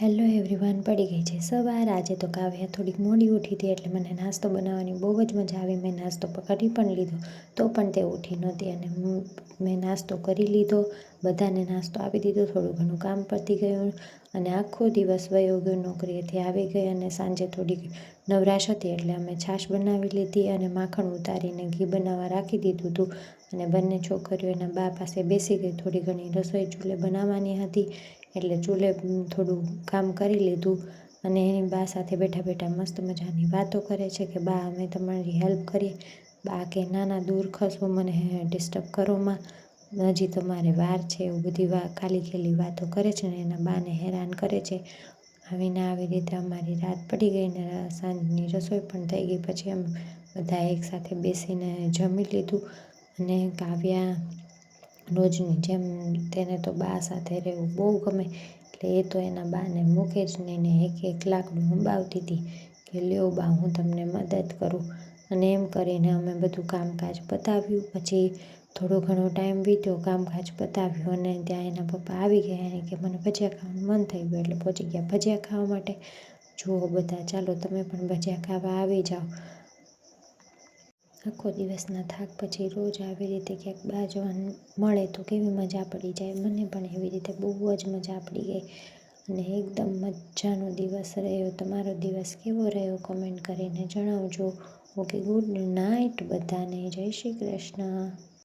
Hello everyone, પડી ગઈ છે સવાર। આજે તો કાવ્યા થોડીક મોડી ઉઠી હતી એટલે મને નાસ્તો બનાવવાની બહુ જ મજા આવી। મેં નાસ્તો કરી પણ લીધો તો પણ તે ઉઠી નહોતી અને મેં નાસ્તો કરી લીધો, બધાને નાસ્તો આપી દીધો, થોડું ઘણું કામ પતી ગયું અને આખો દિવસ વયો ગયો। નોકરીએથી આવી ગઈ અને સાંજે થોડીક નવરાશ હતી એટલે અમે છાશ બનાવી લીધી અને માખણ ઉતારીને ઘી બનાવવા રાખી દીધું હતું અને બંને છોકરીઓ એના બા પાસે બેસી ગઈ। થોડી ઘણી રસોઈ ચૂલે બનાવવાની હતી એટલે ચૂલે થોડું કામ કરી લીધું અને એની બા સાથે બેઠા બેઠા મસ્ત મજાની વાતો કરે છે કે બા અમે તમારી હેલ્પ કરીએ। બા કે નાના દૂર ખસો, મને ડિસ્ટર્બ કરોમાં, હજી તમારે વાર છે, એવું બધી ખાલી ખેલી વાતો કરે છે ને એના બાને હેરાન કરે છે। આવીને આવી રીતે અમારી રાત પડી ગઈ ને સાંજની રસોઈ પણ થઈ ગઈ। પછી અમે બધા એકસાથે બેસીને જમી લીધું અને કાવ્યા રોજની જેમ તેને તો બા સાથે રહેવું બહુ ગમે એટલે એ તો એના બાને મૂકે જ નહીં ને એક લાકડું સંભાવતી હતી કે લ્યો બા હું તમને મદદ કરું અને એમ કરીને અમે બધું કામકાજ પતાવ્યું। પછી થોડો ઘણો ટાઈમ વીત્યો, કામકાજ પતાવ્યું અને ત્યાં એના પપ્પા આવી ગયા। એને કે મને ભજીયા ખાવાનું મન થઈ ગયું એટલે પહોંચી ગયા ભજીયા ખાવા માટે। જુઓ બધા, ચાલો તમે પણ ભજીયા ખાવા આવી જાઓ। આખો દિવસના થાક પછી રોજ આવી રીતે ક્યાંક બહાર જવાનું મળે તો કેવી મજા પડી જાય। મને પણ એવી રીતે બહુ જ મજા પડી ગઈ અને એકદમ મજાનો દિવસ રહ્યો। તમારો દિવસ કેવો રહ્યો કમેન્ટ કરીને જણાવજો। ઓકે, ગુડ નાઇટ બધાને, જય શ્રી કૃષ્ણ।